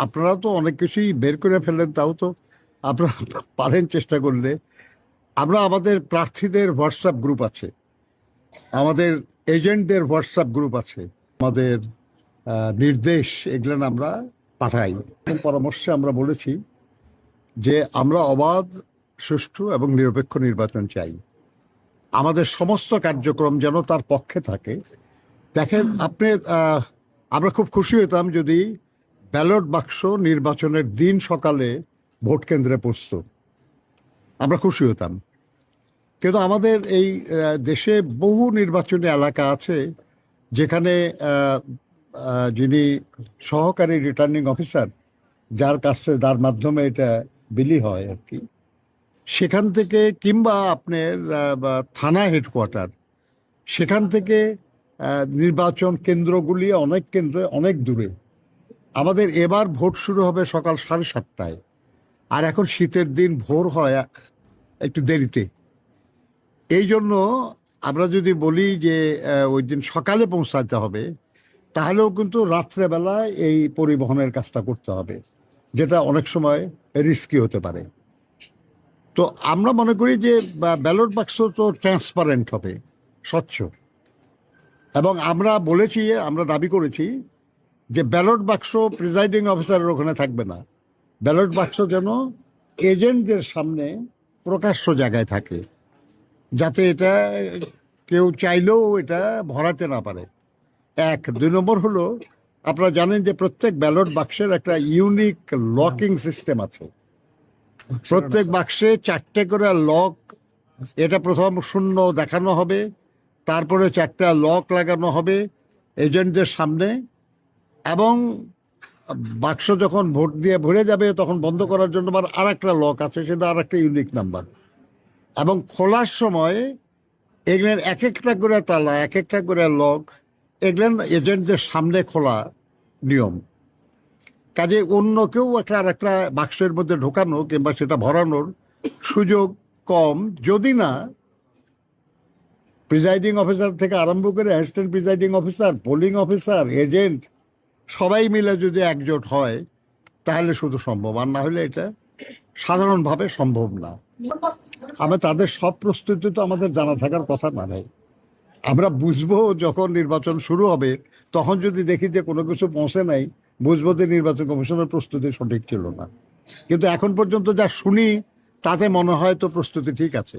আপনারা তো অনেক কিছুই বের করে ফেলেন, তাও তো আপনারা পারেন চেষ্টা করলে। আমাদের প্রার্থীদের হোয়াটসঅ্যাপ গ্রুপ আছে, আমাদের এজেন্টদের হোয়াটসঅ্যাপ গ্রুপ আছে, আমাদের নির্দেশ এগুলো আমরা পাঠাই। পরামর্শে আমরা বলেছি যে আমরা অবাধ, সুষ্ঠু এবং নিরপেক্ষ নির্বাচন চাই। আমাদের সমস্ত কার্যক্রম যেন তার পক্ষে থাকে। দেখেন আমরা খুব খুশি হতাম যদি ব্যালট বাক্স নির্বাচনের দিন সকালে ভোট কেন্দ্রে পৌঁছত, আমরা খুশি হতাম। কিন্তু আমাদের এই দেশে বহু নির্বাচনী এলাকা আছে যেখানে যিনি সহকারী রিটার্নিং অফিসার, যার মাধ্যমে এটা বিলি হয় আর কি, সেখান থেকে কিংবা আপনার থানা হেডকোয়ার্টার, সেখান থেকে নির্বাচন কেন্দ্রগুলি অনেক কেন্দ্রে অনেক দূরে। আমাদের এবার ভোট শুরু হবে সকাল 7:30টায়, আর এখন শীতের দিন ভোর হয় একটু দেরিতে। এই জন্য আমরা যদি বলি যে ওই দিন সকালে পৌঁছাতে হবে, তাহলেও কিন্তু রাত্রেবেলায় এই পরিবহনের কাজটা করতে হবে, যেটা অনেক সময় রিস্কি হতে পারে। তো আমরা মনে করি যে ব্যালট বাক্স তো ট্রান্সপারেন্ট হবে, স্বচ্ছ। এবং আমরা দাবি করেছি যে ব্যালট বাক্স প্রিজাইডিং অফিসারের ওখানে থাকবে না, ব্যালট বাক্স যেন এজেন্টদের সামনে প্রকাশ্য জায়গায় থাকে, যাতে এটা কেউ চাইলেও এটা ভরাতে না পারে। 2 নম্বর হলো, আপনারা জানেন যে প্রত্যেক ব্যালট বাক্সের একটা ইউনিক লকিং সিস্টেম আছে। প্রত্যেক বাক্সে 4টে করে লক, এটা প্রথম 0 দেখানো হবে, তারপরে 4টা লক লাগানো হবে এজেন্টদের সামনে, এবং বাক্স যখন ভোট দিয়ে ভরে যাবে তখন বন্ধ করার জন্য আর একটা লক আছে, সেটা আর একটা ইউনিক নাম্বার। এবং খোলার সময় এগুলোর এক একটা করে তালা, এক একটা করে লক, এগুলো এজেন্টদের সামনে খোলা নিয়ম। কাজে অন্য কেউ আর একটা বাক্সের মধ্যে ঢোকানো কিংবা সেটা ভরানোর সুযোগ কম, যদি না প্রিজাইডিং অফিসার থেকে আরম্ভ করে assistant presiding officer, polling officer, agent সবাই মিলে যদি একজোট হয় তাহলে শুধু সম্ভব, আর না হলে এটা সাধারণভাবে সম্ভব না। তাদের সব প্রস্তুতি তো আমাদের জানা থাকার কথা না ভাই। আমরা বুঝবো যখন নির্বাচন শুরু হবে, তখন যদি দেখি যে কোনো কিছু পৌঁছে নাই, বুঝবো যে নির্বাচন কমিশনের প্রস্তুতি সঠিক ছিল না। কিন্তু এখন পর্যন্ত যা শুনি তাতে মনে হয় তো প্রস্তুতি ঠিক আছে।